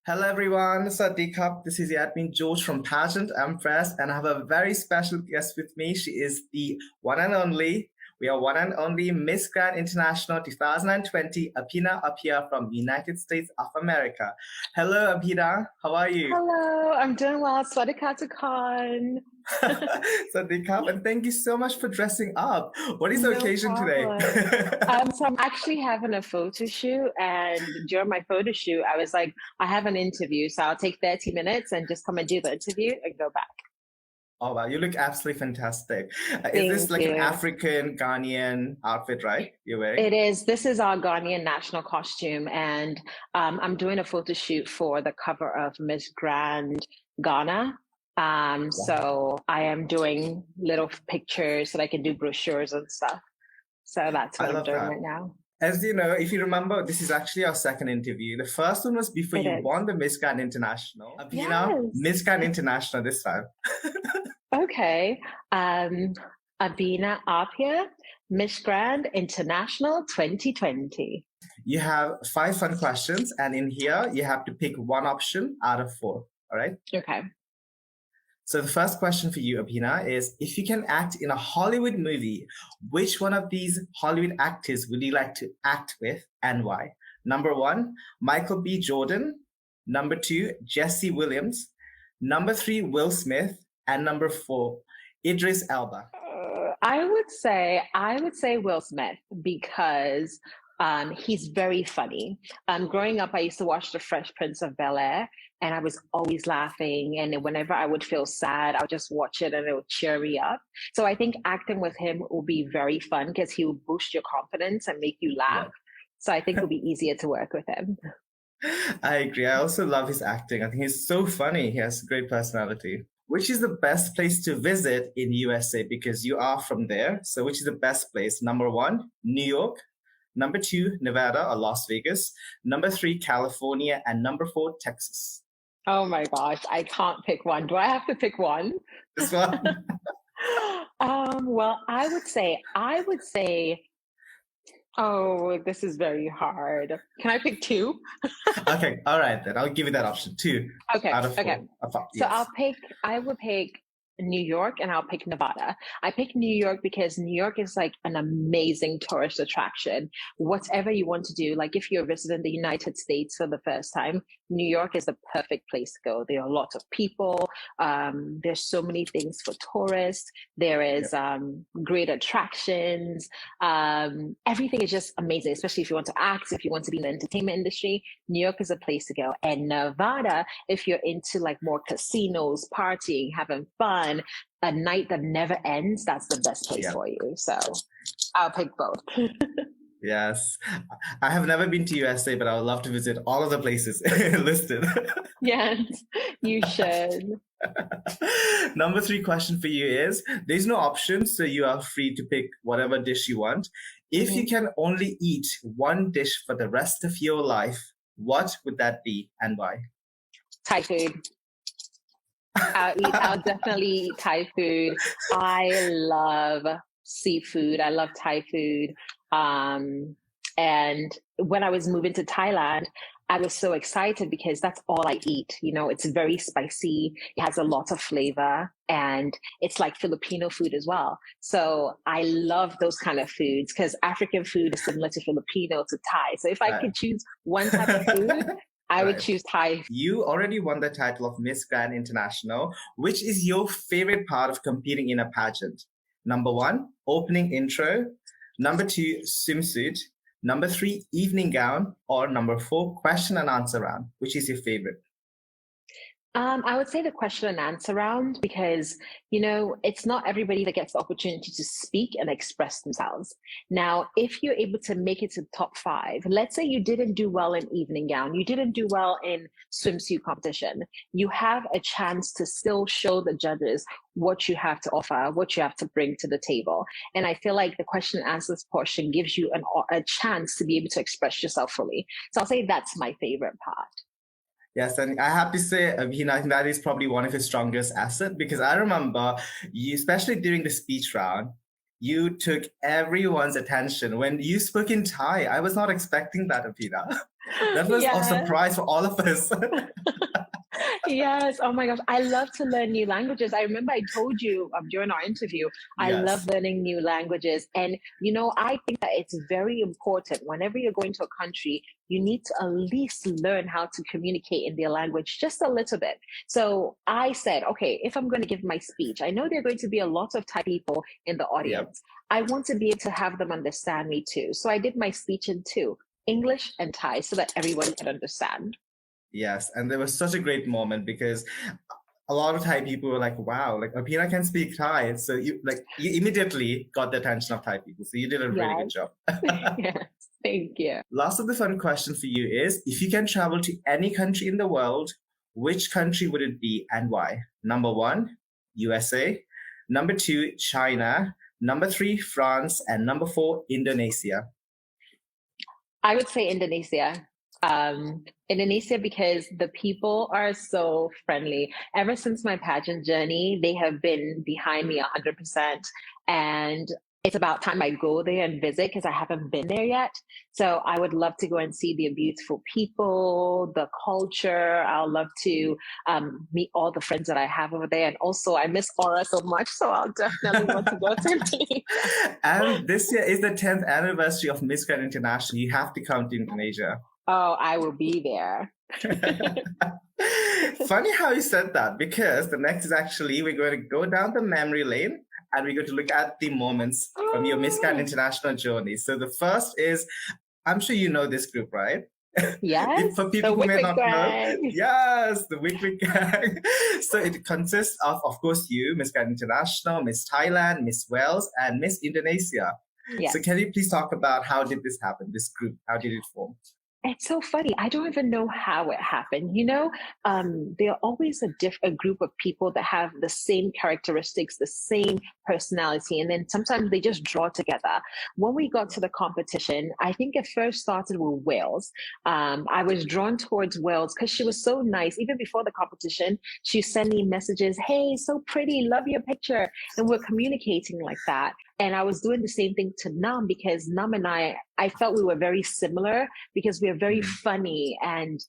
Hello everyone, Sawasdee Krub. This is the admin George from Pageant, Empress, and I have a very special guest with me. She is the one and only, we are one and only Miss Grand International 2020, Abena Appiah from United States of America. Hello Abena, how are you? Hello, I'm doing well. Swadika Khan. Sawasdee Krub, and thank you so much for dressing up. What is the No occasion today? problem. So I'm actually having a photo shoot, and during my photo shoot, I was like, I have an interview, so I'll take 30 minutes and just come and do the interview and go back. Oh wow, you look absolutely fantastic. Is this Thank like an you. African Ghanaian outfit, right? You're wearing? It is. This is our Ghanaian national costume, and I'm doing a photo shoot for the cover of Miss Grand Ghana. So I am doing little pictures so that I can do brochures and stuff. So that's I what I'm love doing that. right now. As you know, if you remember, this is actually our second interview. The first one was before It you is. won the Miss Grand International. Abena, Yes. Miss Grand International this time. Okay. Um, Abena Appiah, Miss Grand International 2020. You have five fun questions, and in here, you have to pick one option out of four. All right. Okay. So the first question for you, Abena, is if you can act in a Hollywood movie, which one of these Hollywood actors would you like to act with and why? Number one, Michael B. Jordan. Number two, Jesse Williams. Number three, Will Smith. And number four, Idris Elba. I would say Will Smith because he's very funny. Growing up, I used to watch The Fresh Prince of Bel-Air, and I was always laughing. And whenever I would feel sad, I would just watch it, and it would cheer me up. So I think acting with him will be very fun because he will boost your confidence and make you laugh. Yeah. So I think it'll be easier to work with him. I agree. I also love his acting. I think he's so funny. He has a great personality. Which is the best place to visit in USA? Because you are from there. So which is the best place? Number one, New York. Number two, Nevada or Las Vegas. Number three, California. And number four, Texas. Oh my gosh, I can't pick one. Do I have to pick one? This one. Well, I would say, oh, this is very hard. Can I pick two? Okay. All right, then. I'll give you that option. Two Okay, out of okay. four. So Yes. I would pick New York and I'll pick Nevada. I pick New York because New York is like an amazing tourist attraction. Whatever you want to do, like if you're visiting the United States for the first time, New York is the perfect place to go. There are lots of people. There's so many things for tourists. There is great attractions. Everything is just amazing, especially if you want to act, if you want to be in the entertainment industry. New York is a place to go. And Nevada, if you're into like more casinos, partying, having fun, a night that never ends, that's the best place for you. So I'll pick both. Yes. I have never been to USA, but I would love to visit all of the places listed. Yes, you should. Number three question for you is there's no option, so you are free to pick whatever dish you want. If you can only eat one dish for the rest of your life, what would that be and why? Thai food. I'll definitely eat Thai food. I love seafood. I love Thai food. And when I was moving to Thailand, I was so excited because that's all I eat. You know, it's very spicy. It has a lot of flavor and it's like Filipino food as well. So I love those kind of foods because African food is similar to Filipino to Thai. So if I could choose one type of food, I would choose Thai. You already won the title of Miss Grand International. Which is your favorite part of competing in a pageant? Number one, opening intro. Number two, swimsuit. Number three, evening gown. Or number four, question and answer round. Which is your favorite? I would say the question and answer round because, you know, it's not everybody that gets the opportunity to speak and express themselves. Now, if you're able to make it to the top five, let's say you didn't do well in evening gown, you didn't do well in swimsuit competition, you have a chance to still show the judges what you have to offer, what you have to bring to the table. And I feel like the question and answers portion gives you a chance to be able to express yourself fully. So I'll say that's my favorite part. Yes, and I have to say, I think that is probably one of his strongest assets because I remember you, especially during the speech round, You took everyone's attention. When you spoke in Thai, I was not expecting that, Apina. That was a Yeah. surprise for all of us. Yes. Oh my gosh. I love to learn new languages. I remember I told you during our interview, I love Yes. learning new languages. And, I think that it's very important whenever you're going to a country, you need to at least learn how to communicate in their language just a little bit. So I said, okay, if I'm going to give my speech, I know there are going to be a lot of Thai people in the Yep. audience. I want to be able to have them understand me too. So I did my speech in two, English and Thai, so that everyone can understand. Yes. And there was such a great moment because a lot of Thai people were like, wow, like Apina can speak Thai. So you immediately got the attention of Thai people. So you did a really good Yes. job. Yes. Thank you. Last of the fun question for you is if you can travel to any country in the world, which country would it be and why? Number one, USA. Number two, China. Number three, France. And number four, Indonesia. I would say Indonesia. Indonesia because the people are so friendly. Ever since my pageant journey, they have been behind me 100%. And it's about time I go there and visit because I haven't been there yet. So I would love to go and see their beautiful people, the culture. I'll love to meet all the friends that I have over there. And also, I miss Aura so much. So I'll definitely want to go to Indonesia. And this year is the 10th anniversary of Miss Grand International. You have to come to Indonesia. Oh, I will be there. Funny how you said that because the next is actually we're going to go down the memory lane and we're going to look at the moments from your Miss Grand International journey. So the first is, I'm sure you know this group, right? Yes, For people who may not know, gang. yes, the Wick Wick Gang. So it consists of course, you, Miss Grand International, Miss Thailand, Miss Wales, and Miss Indonesia. Yes. So can you please talk about how did this happen, this group? How did it form? It's so funny. I don't even know how it happened. There are always a group of people that have the same characteristics, the same personality, and then sometimes they just draw together. When we got to the competition, I think it first started with Wales. I was drawn towards Wales because she was so nice. Even before the competition, she sent me messages, "Hey, so pretty, love your picture," and we're communicating like that. And I was doing the same thing to Nam because Nam and I felt we were very similar because we are very funny and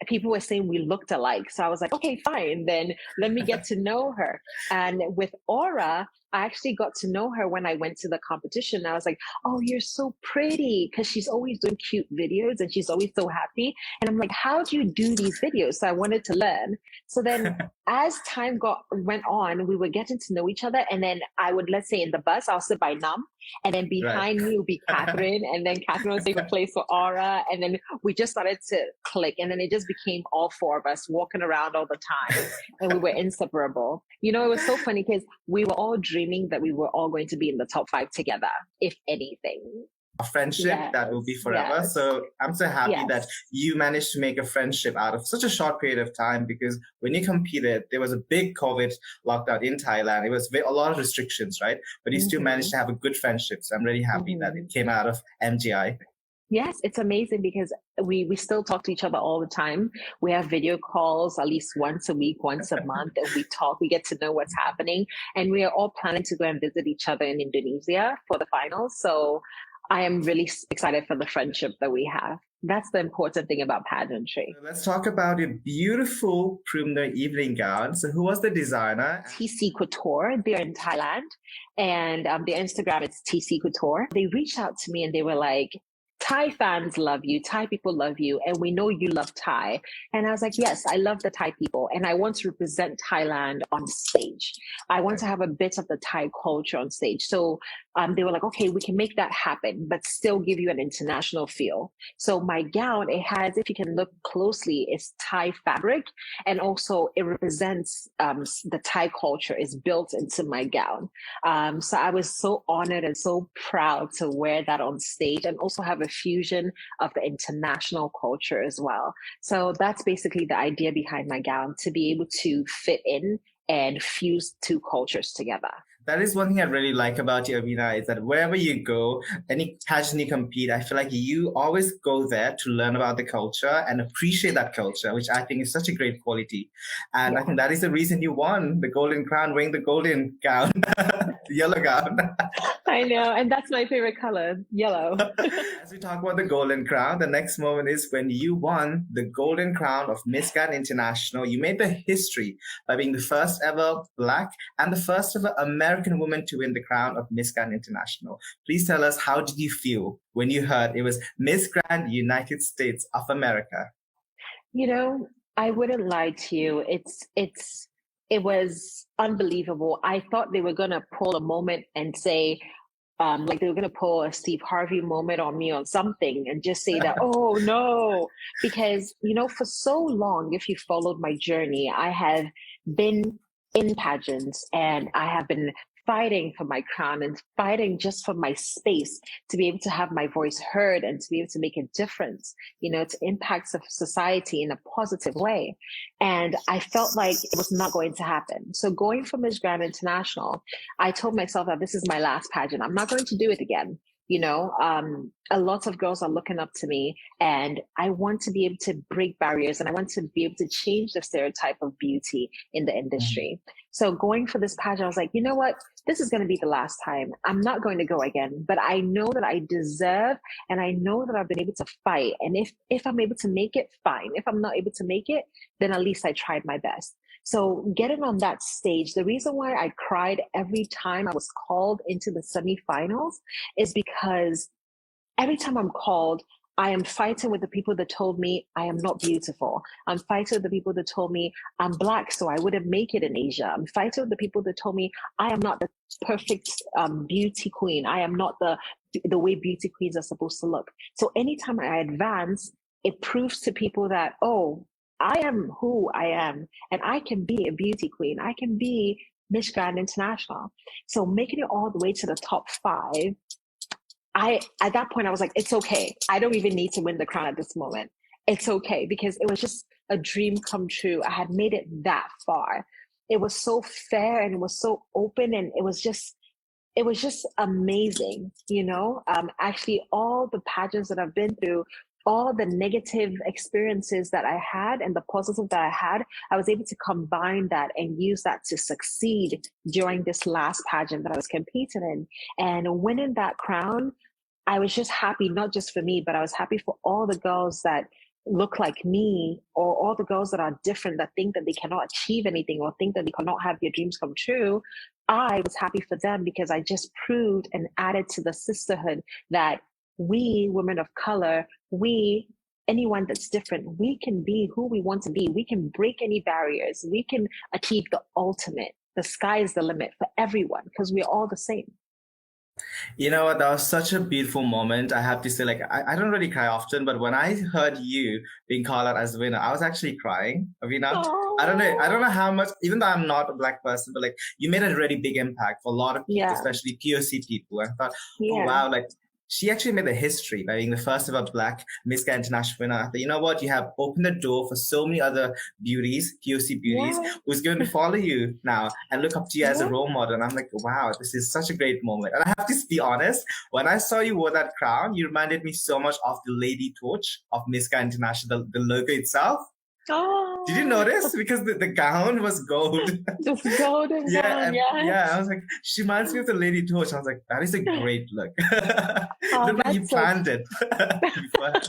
people were saying we looked alike. So I was like, okay, fine, then let me get to know her. And with Aura, I actually got to know her when I went to the competition. I was like, oh, you're so pretty because she's always doing cute videos and she's always so happy. And I'm like, how do you do these videos? So I wanted to learn. So then as time went on, we were getting to know each other. And then I would, let's say in the bus, I'll sit by Nam. And then behind me will be Catherine. And then Catherine will take a place for Aura. And then we just started to click. And then it just became all four of us walking around all the time. And we were inseparable. It was so funny because we were all dreaming that we were all going to be in the top 5 together, if anything. A friendship that will be forever. Yes. So I'm so happy that you managed to make a friendship out of such a short period of time because when you competed, there was a big COVID lockdown in Thailand. It was a lot of restrictions, right? But you still managed to have a good friendship. So I'm really happy that it came out of MGI. Yes, it's amazing because we still talk to each other all the time. We have video calls at least once a week, once a month, and we talk. We get to know what's happening. And we are all planning to go and visit each other in Indonesia for the finals. So I am really excited for the friendship that we have. That's the important thing about pageantry. Let's talk about your beautiful Prumna evening gown. So who was the designer? TC Couture. They're in Thailand. And their Instagram is TC Couture. They reached out to me and they were like, Thai fans love you. Thai people love you. And we know you love Thai. And I was like, yes, I love the Thai people. And I want to represent Thailand on stage. I want to have a bit of the Thai culture on stage. So they were like, okay, we can make that happen, but still give you an international feel. So my gown, it has, if you can look closely, it's Thai fabric. And also it represents the Thai culture is built into my gown. So I was so honored and so proud to wear that on stage and also have a fusion of the international culture as well. So that's basically the idea behind my gown, to be able to fit in and fuse two cultures together. That is one thing I really like about you, Abena, is that wherever you go, any pageant you compete, I feel like you always go there to learn about the culture and appreciate that culture, which I think is such a great quality. And I Yeah, think that is the reason you won the Golden Crown, wearing the golden gown, the yellow gown. I know. And that's my favorite color, yellow. As we talk about the Golden Crown, the next moment is when you won the Golden Crown of Miss Grand International. You made the history by being the first ever Black and the first ever American woman to win the crown of Miss Grand International. Please tell us, how did you feel when you heard it was Miss Grand United States of America? You know, I wouldn't lie to you. It was unbelievable. I thought they were gonna pull a moment and say, like they were gonna pull a Steve Harvey moment on me or something and just say that, oh no, because for so long, if you followed my journey, I have been in pageants and I have been fighting for my crown and fighting just for my space to be able to have my voice heard and to be able to make a difference, to impacts of society in a positive way. And I felt like it was not going to happen. So going for Miss Grand International, I told myself that this is my last pageant. I'm not going to do it again. A lot of girls are looking up to me, and I want to be able to break barriers and I want to be able to change the stereotype of beauty in the industry. So going for this pageant, I was like, you know what? This is going to be the last time. I'm not going to go again, but I know that I deserve, and I know that I've been able to fight. And if I'm able to make it, fine. If I'm not able to make it, then at least I tried my best. So getting on that stage, the reason why I cried every time I was called into the semifinals is because every time I'm called, I am fighting with the people that told me I am not beautiful. I'm fighting with the people that told me I'm Black, so I wouldn't make it in Asia. I'm fighting with the people that told me I am not the perfect beauty queen. I am not the way beauty queens are supposed to look. So anytime I advance, it proves to people that, oh, I am who I am, and I can be a beauty queen. I can be Miss Grand International. So making it all the way to the top 5, at that point I was like, it's okay. I don't even need to win the crown at this moment. It's okay, because it was just a dream come true. I had made it that far. It was so fair and it was so open, and it was just amazing. Actually, all the pageants that I've been through, all the negative experiences that I had and the positive that I had, I was able to combine that and use that to succeed during this last pageant that I was competing in. And winning that crown, I was just happy, not just for me, but I was happy for all the girls that look like me, or all the girls that are different, that think that they cannot achieve anything or think that they cannot have their dreams come true. I was happy for them because I just proved and added to the sisterhood that we women of color, anyone that's different, we can be who we want to be. We can break any barriers. We can achieve the ultimate. The sky is the limit for everyone because we're all the same. You know what? That was such a beautiful moment. I have to say, like, I don't really cry often, but when I heard you being called out as the winner, I was actually crying. Avina, I don't know. I don't know how much, even though I'm not a Black person, but like, you made a really big impact for a lot of people, Yeah. especially POC people. I thought, oh Yeah. wow, like, she actually made the history by being the first ever Black Miss Grand International winner. I thought, you know what? You have opened the door for so many other beauties, POC beauties, Yeah. who's going to follow you now and look up to you as a Yeah. role model. And I'm like, wow, this is such a great moment. And I have to be honest, when I saw you wore that crown, you reminded me so much of the Lady Torch of Miss Grand International, the logo itself. Oh, Did you notice? Because the gown was gold. just golden Yeah, gown, yeah. yeah. I was like, she reminds me of the Lady Torch. I was like, that is a great look. Oh, Looked like you that's so. planned it beforehand.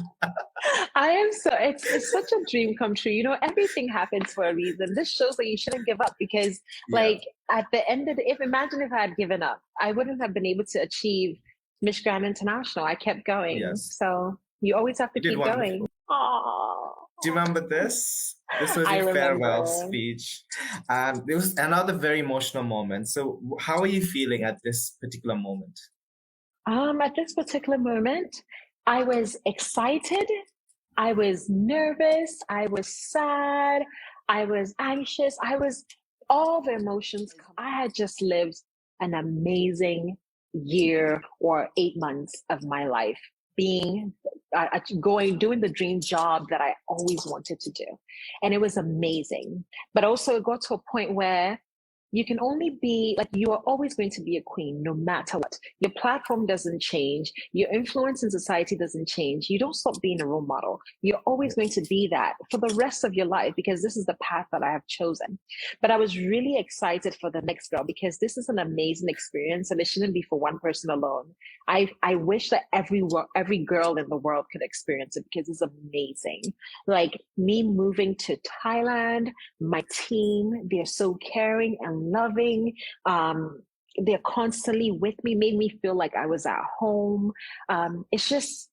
I am so. It's such a dream come true. Everything happens for a reason. This shows that you shouldn't give up because, Yeah. like, at the end of imagine if I had given up, I wouldn't have been able to achieve Miss Grand International. I kept going. Yes. So you always have to You did keep wonderful. going. Oh. Do you remember this? This was I your farewell remember. speech. And it was another very emotional moment. So how are you feeling at this particular moment? At this particular moment, I was excited. I was nervous. I was sad. I was anxious. I was all the emotions. I had just lived an amazing year or 8 months of my life being doing the dream job that I always wanted to do. And it was amazing. But also it got to a point where you can only be like, you are always going to be a queen no matter what. Your platform doesn't change. Your influence in society doesn't change. You don't stop being a role model. You're always going to be that for the rest of your life, because this is the path that I have chosen. But I was really excited for the next girl, because this is an amazing experience, and it shouldn't be for one person alone. I wish that every girl in the world could experience it, because it's amazing. Like me moving to Thailand, my team, they're so caring and loving. They're constantly with me, made me feel like I was at home. It's just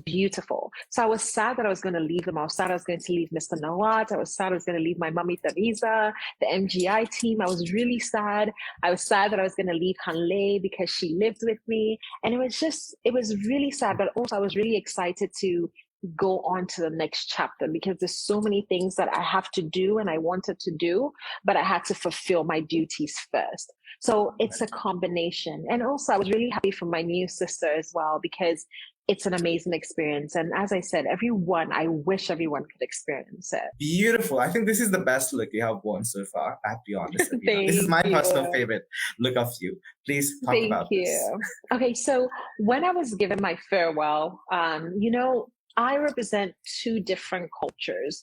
beautiful. So I was sad that I was going to leave them. I was sad I was going to leave Mr. Nawat. I was sad I was going to leave my mommy Theresa, the MGI team. I was really sad. I was sad that I was going to leave Hanley because she lived with me. And it was really sad, but also I was really excited to go on to the next chapter, because there's so many things that I have to do and I wanted to do, but I had to fulfill my duties first. So it's a combination. And also I was really happy for my new sister as well, because it's an amazing experience. And as I said, I wish everyone could experience it. Beautiful. I think this is the best look you have worn so far. I have to be honest. This is my Thank personal you. favorite look of you. Please talk Thank about this. you. Okay, so when I was given my farewell, I represent two different cultures,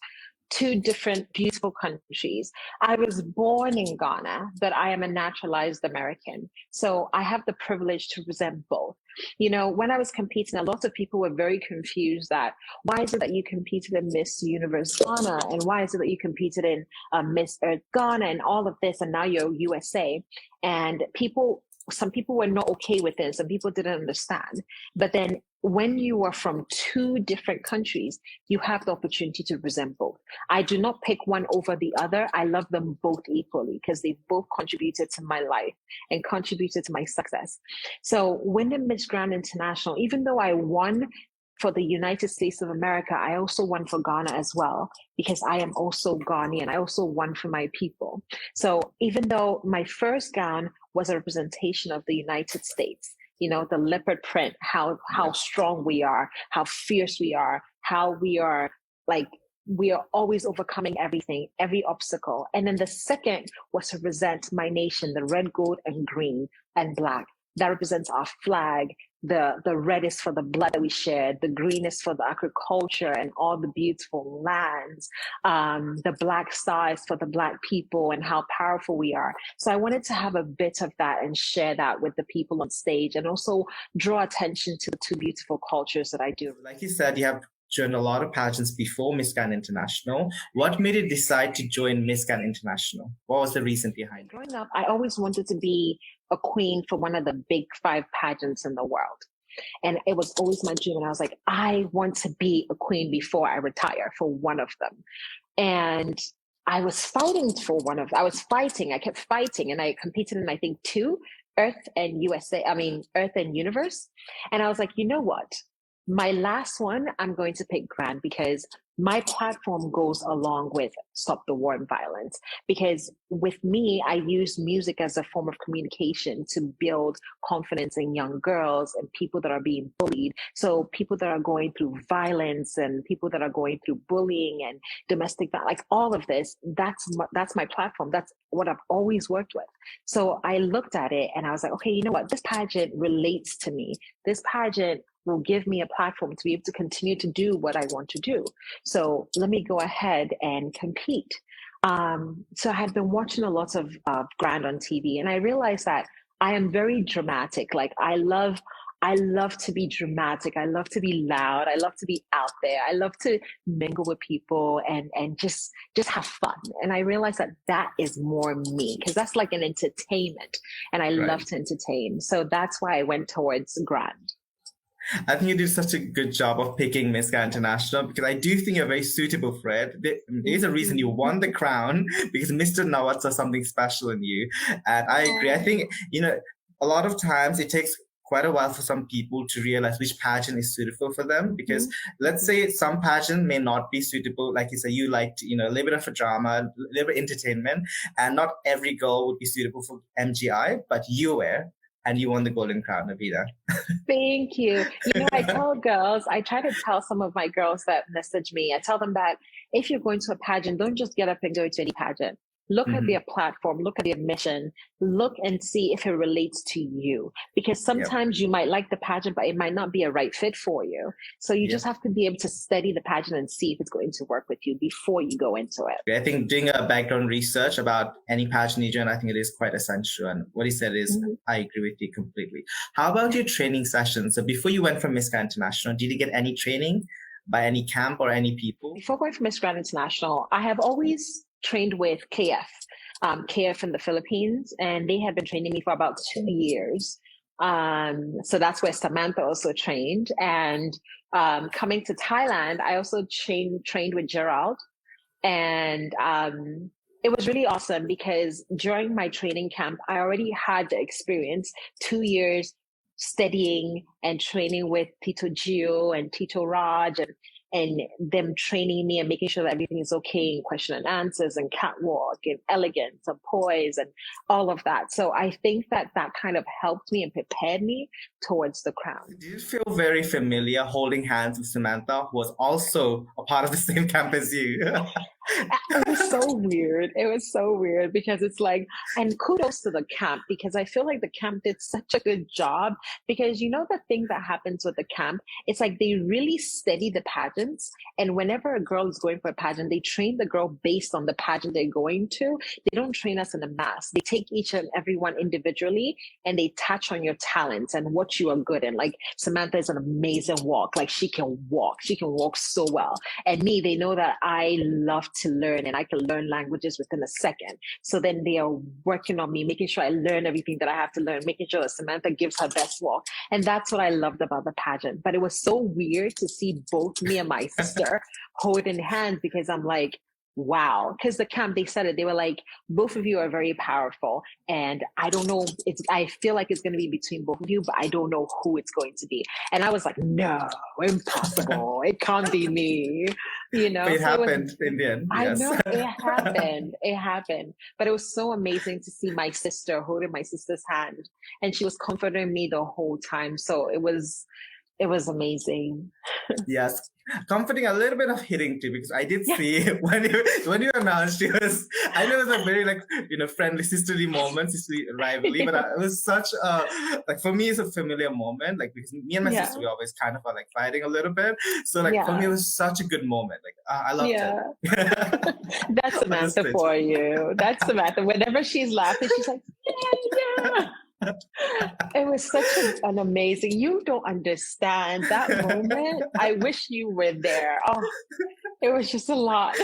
two different beautiful countries. I was born in Ghana, but I am a naturalized American. So I have the privilege to represent both. When I was competing, a lot of people were very confused that why is it that you competed in Miss Universe Ghana, and why is it that you competed in Miss Earth Ghana and all of this, and now you're USA. And some people were not okay with it. Some people didn't understand. But then when you are from two different countries, you have the opportunity to represent both. I do not pick one over the other. I love them both equally, because they both contributed to my life and contributed to my success. So winning Miss Grand International, even though I won for the United States of America, I also won for Ghana as well, because I am also Ghanaian. I also won for my people. So even though my first gown was a representation of the United States, the leopard print, how strong we are, how fierce we are, how we are always overcoming everything, every obstacle. And then the second was to represent my nation, the red, gold, and green and black. That represents our flag. The red is for the blood that we shared. The green is for the agriculture and all the beautiful lands. The black star is for the black people and how powerful we are. So I wanted to have a bit of that and share that with the people on stage, and also draw attention to the two beautiful cultures that I do. Like you said, you have joined a lot of pageants before Miss Grand International. What made you decide to join Miss Grand International? What was the reason behind it? Growing up, I always wanted to be a queen for one of the big 5 pageants in the world. And it was always my dream. And I was like, I want to be a queen before I retire for one of them. And I was fighting I kept fighting, and I competed in, I think, 2, Earth and Universe. And I was like, you know what? My last one, I'm going to pick Grand, because my platform goes along with Stop the War and Violence. Because with me, I use music as a form of communication to build confidence in young girls and people that are being bullied. So people that are going through violence and people that are going through bullying and domestic violence, like all of this, that's my platform. That's what I've always worked with. So I looked at it and I was like, okay, you know what? This pageant relates to me. This pageant will give me a platform to be able to continue to do what I want to do. So let me go ahead and compete. So I had been watching a lot of Grand on TV, and I realized that I am very dramatic. Like I love to be dramatic. I love to be loud. I love to be out there. I love to mingle with people and just have fun. And I realized that is more me, because that's like an entertainment, and I love to entertain. So that's why I went towards Grand. I think you did such a good job of picking Miss Grand International, because I do think you're very suitable for it. There's a reason you won the crown, because Mr. Nawat saw something special in you. And I agree. I think, a lot of times it takes quite a while for some people to realize which pageant is suitable for them, because let's say some pageant may not be suitable. Like you say, you liked, a little bit of a drama, a little bit of entertainment, and not every girl would be suitable for MGI, but you were. And you won the Golden Crown, Abena. Thank you. I try to tell some of my girls that message me, I tell them that if you're going to a pageant, don't just get up and go to any pageant. look at their platform, look at their mission, look and see if it relates to you. Because sometimes you might like the pageant, but it might not be a right fit for you. So you just have to be able to study the pageant and see if it's going to work with you before you go into it. I think doing a background research about any pageant you join, I think it is quite essential. And what he said is, I agree with you completely. How about your training sessions? So before you went from Miss Grand International, did you get any training by any camp or any people? Before going for Miss Grand International, I have always trained with KF in the Philippines, and they have been training me for about 2 years. So that's where Samantha also trained. And coming to Thailand, I also trained with Gerald. And it was really awesome because during my training camp, I already had the experience, 2 years studying and training with Tito Gio and Tito Raj and them training me and making sure that everything is okay in question and answers and catwalk and elegance and poise and all of that. So I think that kind of helped me and prepared me towards the crown. Did you feel very familiar holding hands with Samantha, who was also a part of the same camp as you? It was so weird. It was so weird because it's like, and kudos to the camp because I feel like the camp did such a good job because you know the thing that happens with the camp, it's like they really study the pageants, and whenever a girl is going for a pageant, they train the girl based on the pageant they're going to. They don't train us in a mass. They take each and every one individually and they touch on your talents and what you are good in. Like Samantha is an amazing walk. Like she can walk so well. And me, they know that I love to learn and I can learn languages within a second. So then they are working on me, making sure I learn everything that I have to learn, making sure that Samantha gives her best walk. And that's what I loved about the pageant. But it was so weird to see both me and my sister holding hands because I'm like, wow. Because the camp, they said it, they were like, both of you are very powerful. And I don't know, I feel like it's going to be between both of you, but I don't know who it's going to be. And I was like, no, impossible. It can't be me. You know, it happened in the end. Yes. I know it happened. But it was so amazing to see my sister holding my sister's hand. And she was comforting me the whole time. So it was amazing. Yes. Comforting, a little bit of hitting too, because I did see when you announced, I know it was a very friendly sisterly moment, sisterly rivalry, but it was such a, for me it's a familiar moment, because me and my sister, we always kind of are fighting a little bit. So for me, it was such a good moment. I loved it. That's Samantha for you. That's Samantha. Whenever she's laughing, she's like, yeah. It was such an amazing, you don't understand that moment. I wish you were there. Oh, it was just a lot.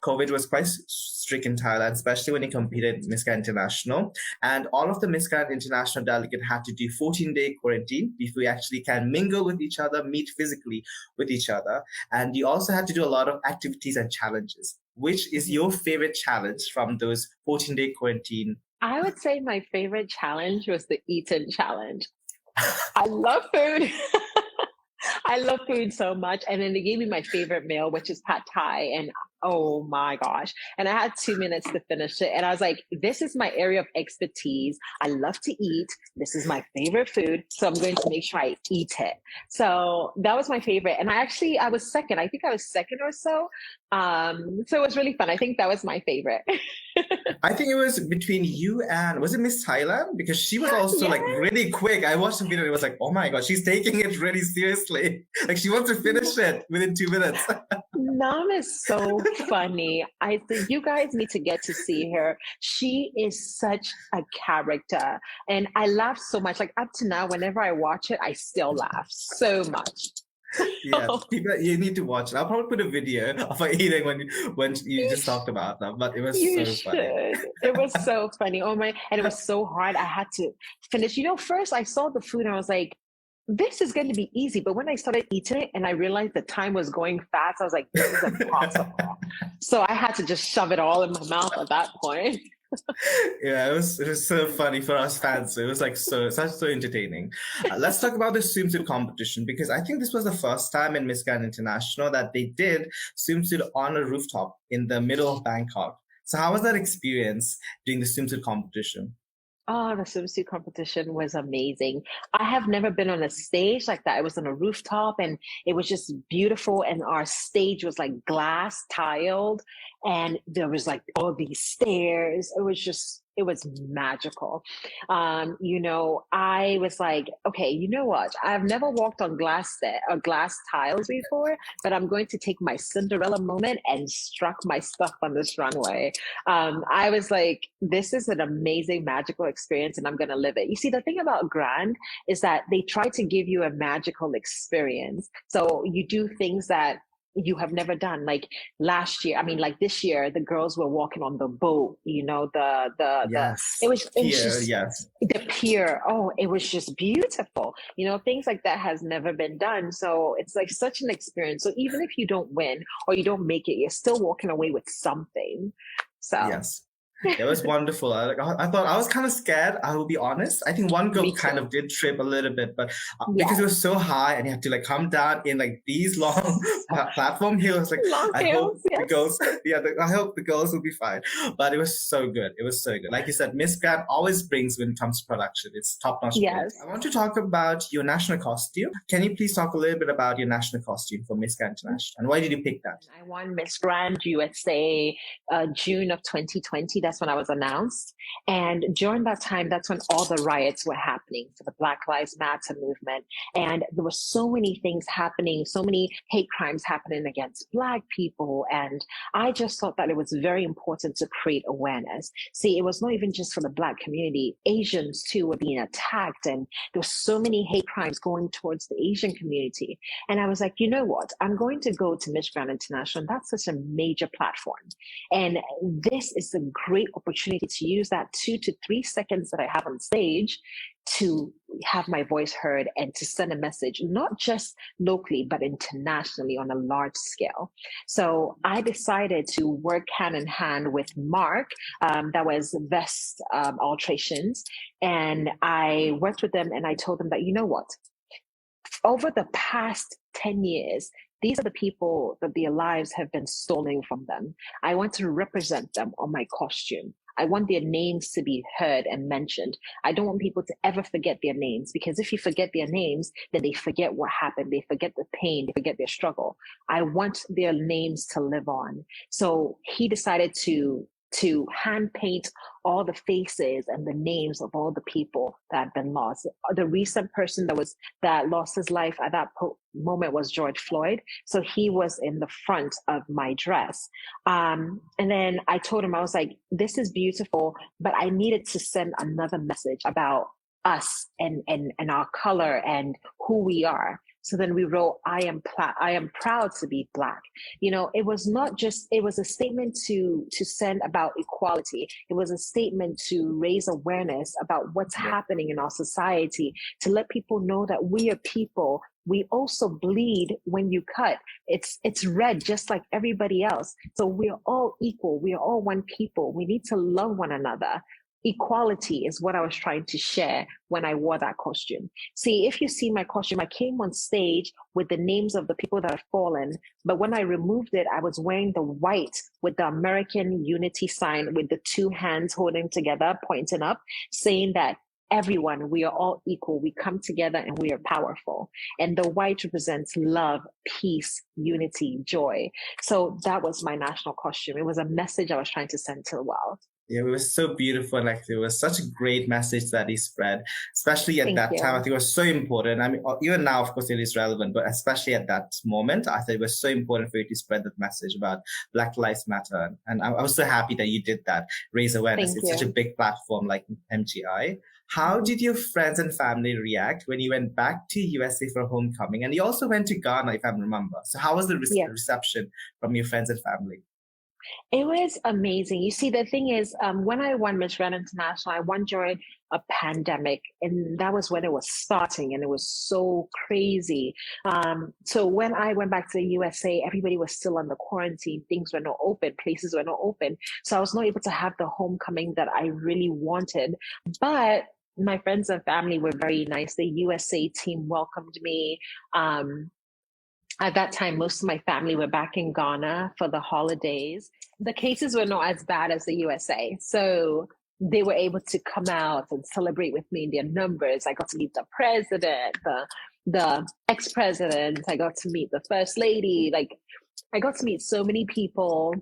COVID was quite strict in Thailand, especially when you competed Miss Grand International. And all of the Miss Grand International delegate had to do 14-day quarantine before you actually can mingle with each other, meet physically with each other. And you also had to do a lot of activities and challenges. Which is your favorite challenge from those 14-day quarantine? I would say my favorite challenge was the Eaten challenge. I love food. I love food so much. And then they gave me my favorite meal, which is pad thai. And oh my gosh. And I had 2 minutes to finish it. And I was like, this is my area of expertise. I love to eat. This is my favorite food. So I'm going to make sure I eat it. So that was my favorite. And I was second. I think I was second or so. So it was really fun. I think that was my favorite. I think it was between you and, was it Miss Thailand? Because she was also really quick. I watched the video and it was like, oh my God, she's taking it really seriously. She wants to finish it within 2 minutes. Nam is so funny. I think you guys need to get to see her. She is such a character. And I laugh so much. Up to now, whenever I watch it, I still laugh so much. Yeah, you need to watch it. I'll probably put a video of her eating when you just talked about them, but it was funny. It was so funny. Oh my, and it was so hard. I had to finish. First I saw the food and I was like, this is going to be easy. But when I started eating it and I realized the time was going fast, I was like, this is impossible. So I had to just shove it all in my mouth at that point. Yeah, it was so funny for us fans. It was so entertaining. Let's talk about the swimsuit competition, because I think this was the first time in Miss Grand International that they did swimsuit on a rooftop in the middle of Bangkok. So how was that experience doing the swimsuit competition? Oh, the swimsuit competition was amazing. I have never been on a stage like that. It was on a rooftop and it was just beautiful. And our stage was like glass tiled and there was like all these stairs. It was magical. I was like, okay, you know what? I've never walked on glass tiles before, but I'm going to take my Cinderella moment and struck my stuff on this runway. I was like, this is an amazing magical experience and I'm going to live it. You see, the thing about Grand is that they try to give you a magical experience. So you do things that you have never done. Like last year, I mean, like this year, the girls were walking on the boat, Yes. it was Here, just yes. the pier. Oh, it was just beautiful. Things like that has never been done. So it's like such an experience. So even if you don't win or you don't make it, you're still walking away with something. So Yes. It was wonderful. I thought I was kind of scared. I will be honest. I think one girl me kind too. of did trip a little bit, but because it Yes. was so high and you had to like come down in like these long platform hills, like Long I hope tails, the yes. girls, yeah, I hope the girls will be fine. But it was so good. It was so good. Like you said, Miss Grant always brings when it comes to production. It's top notch quality. Yes. I want to talk about your national costume. Can you please talk a little bit about your national costume for Miss Grant International and why did you pick that? I won Miss Grand USA June of 2020. That's when I was announced. And during that time, that's when all the riots were happening for the Black Lives Matter movement. And there were so many things happening, so many hate crimes happening against Black people. And I just thought that it was very important to create awareness. See, it was not even just for the Black community. Asians too were being attacked. And there were so many hate crimes going towards the Asian community. And I was like, you know what? I'm going to go to Miss Grand International. That's such a major platform. And this is a great opportunity to use that 2 to 3 seconds that I have on stage to have my voice heard and to send a message, not just locally, but internationally on a large scale. So I decided to work hand in hand with Mark, that was Vest Alterations. And I worked with them and I told them that, you know what? Over the past 10 years, these are the people that their lives have been stolen from them. I want to represent them on my costume. I want their names to be heard and mentioned. I don't want people to ever forget their names because if you forget their names, then they forget what happened. They forget the pain. They forget their struggle. I want their names to live on. So he decided to hand paint all the faces and the names of all the people that had been lost. The recent person that lost his life at that moment was George Floyd. So he was in the front of my dress. And then I told him, I was like, this is beautiful, but I needed to send another message about us and our color and who we are. So then we wrote, I am proud to be Black. It was not just, it was a statement to send about equality. It was a statement to raise awareness about what's happening in our society, to let people know that we are people. We also bleed when you cut. It's red just like everybody else. So we're all equal. We are all one people. We need to love one another. Equality is what I was trying to share when I wore that costume. See, if you see my costume, I came on stage with the names of the people that have fallen. But when I removed it, I was wearing the white with the American unity sign with the two hands holding together, pointing up, saying that everyone, we are all equal. We come together and we are powerful. And the white represents love, peace, unity, joy. So that was my national costume. It was a message I was trying to send to the world. Yeah, it was so beautiful. Like it was such a great message that he spread, especially at Thank that time. I you. think it was so important. I mean, even now, of course, it is relevant, but especially at that moment, I thought it was so important for you to spread that message about Black Lives Matter. And I was so happy that you did that, raise awareness. Thank It's such a you. big platform like MGI. How Mhm. did your friends and family react when you went back to USA for homecoming? And you also went to Ghana, if I remember. So how was the Yeah. reception from your friends and family? It was amazing. You see, the thing is, when I won Miss Grand International, I won during a pandemic, and that was when it was starting, and it was so crazy. So when I went back to the USA, everybody was still under quarantine. Things were not open, places were not open. So I was not able to have the homecoming that I really wanted. But my friends and family were very nice. The USA team welcomed me. At that time, most of my family were back in Ghana for the holidays. The cases were not as bad as the USA. So they were able to come out and celebrate with me in their numbers. I got to meet the president, the ex-president. I got to meet the first lady. Like, I got to meet so many people,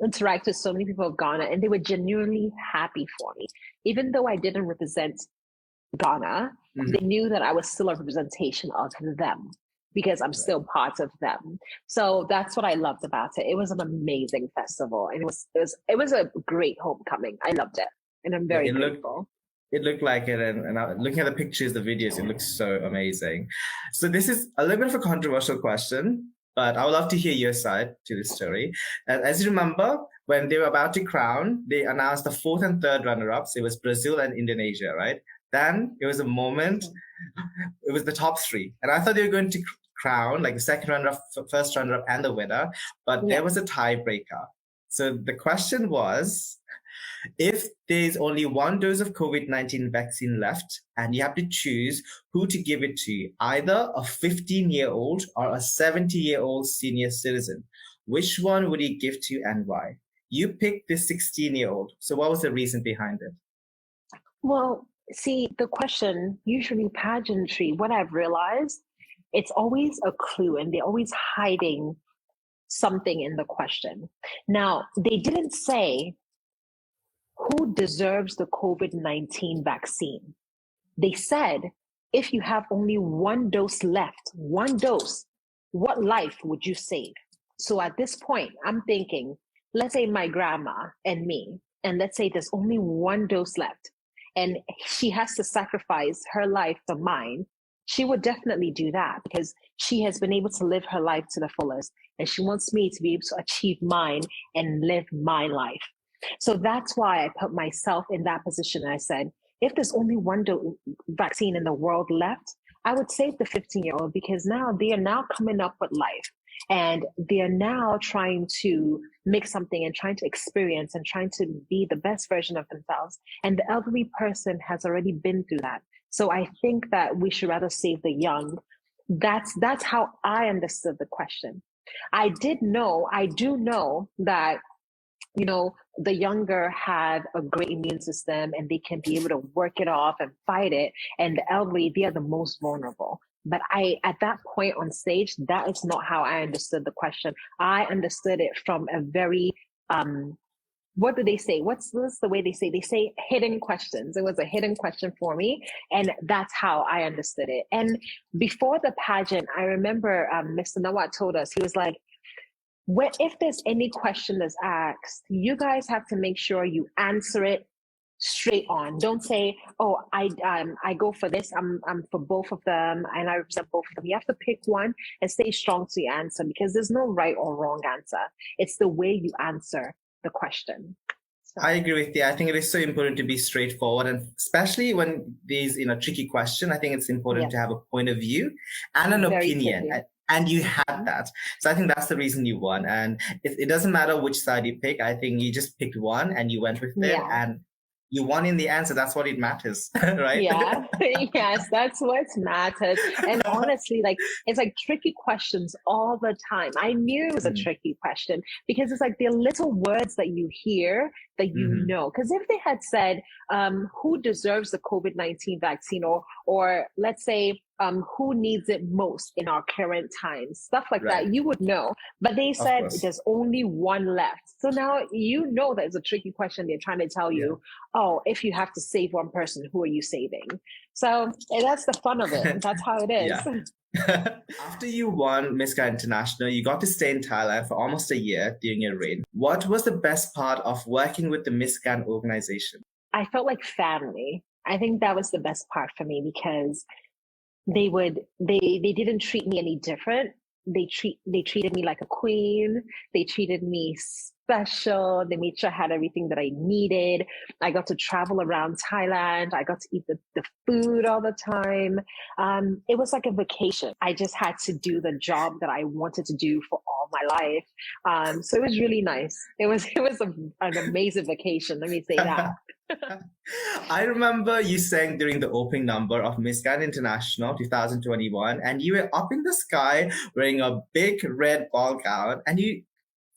interact with so many people of Ghana, and they were genuinely happy for me. Even though I didn't represent Ghana, they knew that I was still a representation of them because I'm still part of them. So that's what I loved about it. It was an amazing festival, and it was a great homecoming. I loved it, and I'm very grateful. It looked like it, and looking at the pictures, the videos, it looks so amazing. So this is a little bit of a controversial question, but I would love to hear your side to the story. And as you remember, when they were about to crown, they announced the fourth and third runner-ups. It was Brazil and Indonesia, right? Then it was a moment, it was the top three. And I thought they were going to crown like the second runner-up, first runner-up, and the winner, but there was a tiebreaker. So the question was, if there's only one dose of COVID-19 vaccine left and you have to choose who to give it to, either a 15-year-old or a 70-year-old senior citizen, which one would you give to and why? You picked this 16-year-old. So what was the reason behind it? Well, see, the question, usually pageantry, what I've realized, it's always a clue and they're always hiding something in the question. Now, they didn't say who deserves the COVID-19 vaccine. They said, if you have only one dose left, one dose, what life would you save? So at this point, I'm thinking, let's say my grandma and me, and let's say there's only one dose left, and she has to sacrifice her life for mine. She would definitely do that because she has been able to live her life to the fullest, and she wants me to be able to achieve mine and live my life. So that's why I put myself in that position. And I said, if there's only one vaccine in the world left, I would save the 15-year-old because now they are now coming up with life and they are now trying to make something and trying to experience and trying to be the best version of themselves. And the elderly person has already been through that. So I think that we should rather save the young. That's how I understood the question. I do know that, you know, the younger have a great immune system and they can be able to work it off and fight it. And the elderly, they are the most vulnerable. But at that point on stage, that is not how I understood the question. I understood it from a very, what do they say? What's the way they say? They say hidden questions. It was a hidden question for me. And that's how I understood it. And before the pageant, I remember Mr. Nawat told us, he was like, if there's any question that's asked, you guys have to make sure you answer it straight on. Don't say, "Oh, I go for this. I'm for both of them, and I represent both of them." You have to pick one and stay strong to your answer because there's no right or wrong answer. It's the way you answer the question. So. I agree with you. I think it is so important to be straightforward, and especially when there's tricky question. I think it's important to have a point of view and an opinion. And you had that. So I think that's the reason you won. And it doesn't matter which side you pick. I think you just picked one and you went with it and you won in the end. So that's what it matters, right? Yeah. Yes, that's what matters. And honestly, like, it's like tricky questions all the time. I knew it was a tricky question because it's like the little words that you hear that you know. Because if they had said, who deserves the COVID-19 vaccine or let's say, who needs it most in our current times, stuff like that, you would know. But they said there's only one left. So now you know that it's a tricky question. They're trying to tell you, oh, if you have to save one person, who are you saving? So that's the fun of it. That's how it is. After you won Miss Grand International, you got to stay in Thailand for almost a year during your reign. What was the best part of working with the Miss Grand organization? I felt like family. I think that was the best part for me because they didn't treat me any different. They treated me like a queen. They treated me special. They made sure I had everything that I needed. I got to travel around Thailand. I got to eat the food all the time. It was like a vacation. I just had to do the job that I wanted to do for all my life. So it was really nice. It was an amazing vacation. Let me say that. I remember you sang during the opening number of Miss Grand International 2021, and you were up in the sky wearing a big red ball gown, and you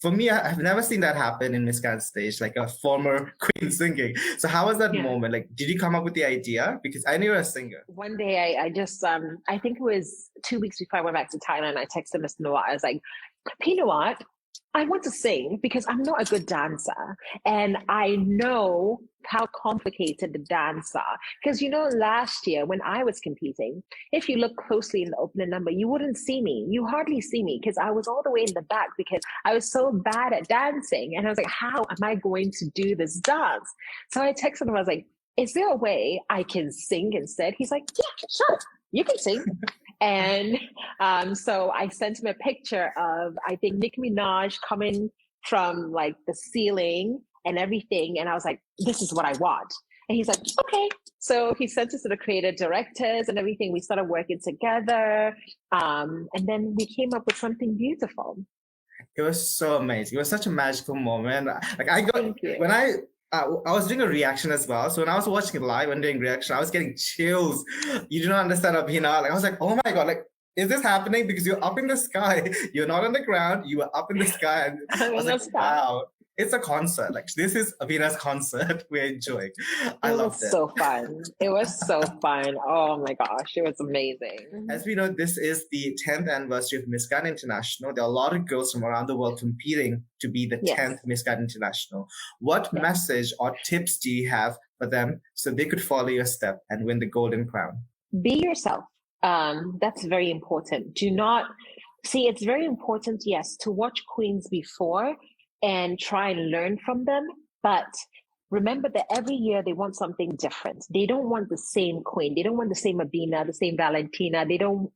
for me, I've never seen that happen in Miss Grand stage, like a former queen singing. So how was that Yeah. moment? Like, did you come up with the idea? Because I knew you were a singer. One day I just, I think it was 2 weeks before I went back to Thailand, I texted Mr. Noah. I was like, you know what? I want to sing because I'm not a good dancer. And I know how complicated the dance are. Because, last year when I was competing, if you look closely in the opening number, you wouldn't see me. You hardly see me because I was all the way in the back because I was so bad at dancing. And I was like, how am I going to do this dance? So I texted him, I was like, is there a way I can sing instead? He's like, yeah, sure, you can sing. And so I sent him a picture of, I think, Nicki Minaj coming from like the ceiling and everything. And I was like, this is what I want. And he's like, okay. So he sent us to the creative directors and everything. We started working together. And then we came up with something beautiful. It was so amazing. It was such a magical moment. Like I got Thank you. when I was doing a reaction as well. So when I was watching it live and doing reaction, I was getting chills. You do not understand, Abhina. Like I was like, oh my god, like is this happening? Because you're up in the sky, you're not on the ground, you were up in the sky, and I was like, wow. It's a concert. Like this is Abhina's concert. We're enjoying. I loved it. So fun. It was so fun. Oh my gosh, it was amazing. As we know, this is the 10th anniversary of Miss Grand International. There are a lot of girls from around the world competing to be the 10th Miss Grand International. What message or tips do you have for them so they could follow your step and win the golden crown? Be yourself. That's very important. Do not see, it's very important, yes, to watch queens before and try and learn from them. But remember that every year they want something different. They don't want the same queen. They don't want the same Abena, the same Valentina. They don't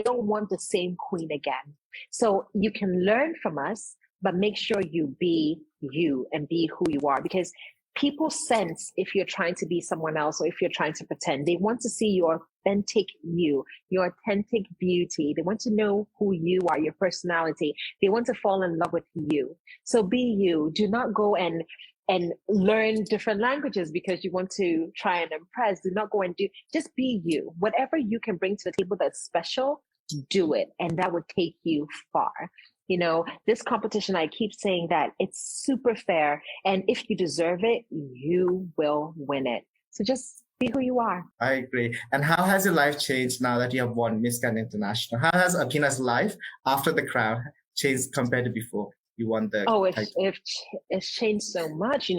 want the same queen again. So you can learn from us, but make sure you be you and be who you are, because people sense if you're trying to be someone else or if you're trying to pretend. They want to see your authentic you, your authentic beauty. They want to know who you are, your personality. They want to fall in love with you. So be you. Do not go and learn different languages because you want to try and impress. Do not go and just be you. Whatever you can bring to the table that's special, do it. And that would take you far. This competition, I keep saying that it's super fair. And if you deserve it, you will win it. So just be who you are. I agree. And how has your life changed now that you have won Miss Grand International? How has Abhina's life after the crown changed compared to before you won the title? It's changed so much.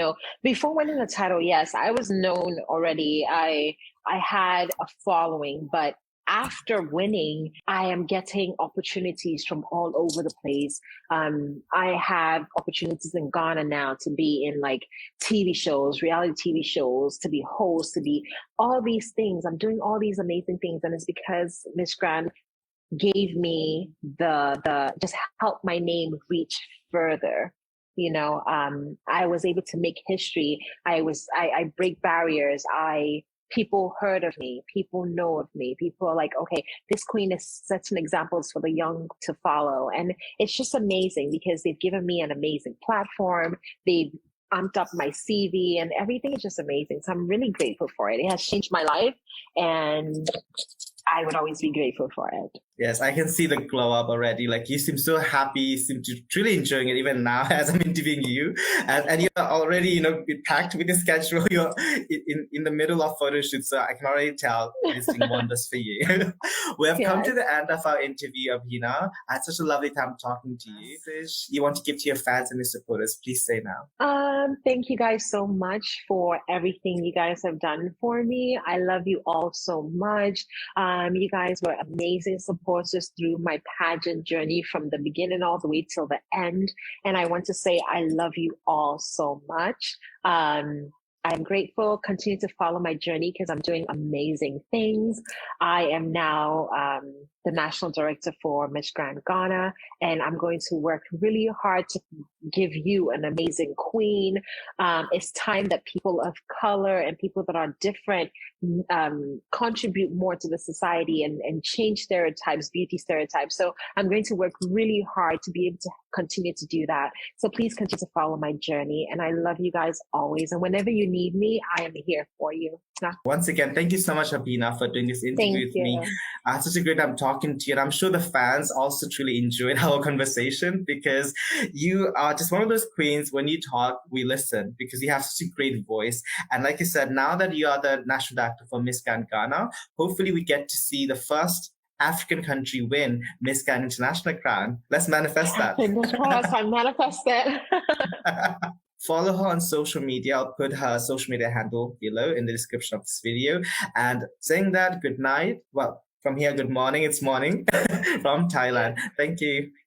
Before winning the title, yes, I was known already. I had a following, but after winning, I am getting opportunities from all over the place. I have opportunities in Ghana now to be in like TV shows, reality TV shows, to be host, to be all these things. I'm doing all these amazing things. And it's because Miss Grand gave me the just help my name reach further. I was able to make history. I break barriers. People heard of me. People know of me. People are like, okay, this queen is setting examples for the young to follow. And it's just amazing because they've given me an amazing platform. They've amped up my CV and everything is just amazing. So I'm really grateful for it. It has changed my life and I would always be grateful for it. Yes, I can see the glow up already. Like you seem so happy, you seem to truly enjoying it even now as I'm interviewing you. And you're already, packed with the schedule. You're in the middle of photo shoots, so I can already tell it's doing wonders for you. We have come to the end of our interview, Abena. I had such a lovely time talking to you. You want to give to your fans and your supporters, please say now. Thank you guys so much for everything you guys have done for me. I love you all so much. You guys were amazing supporters through my pageant journey from the beginning all the way till the end. And I want to say I love you all so much. I'm grateful. Continue to follow my journey because I'm doing amazing things. I am now the national director for Miss Grand Ghana, and I'm going to work really hard to give you an amazing queen. It's time that people of color and people that are different contribute more to the society and change stereotypes, beauty stereotypes. So I'm going to work really hard to be able to continue to do that. So please continue to follow my journey. And I love you guys always. And whenever you need me, I am here for you. Once again, thank you so much, Abena, for doing this interview with me. I had such a great time talking to you. And I'm sure the fans also truly enjoyed our conversation because you are just one of those queens. When you talk, we listen because you have such a great voice. And like I said, now that you are the national director for Miss Grand Ghana, hopefully we get to see the first African country win Miss Grand International crown. Let's manifest that. Fingers crossed, I manifest it. Follow her on social media. I'll put her social media handle below in the description of this video. And saying that, good night. Well, from here, good morning. It's morning from Thailand. Thank you.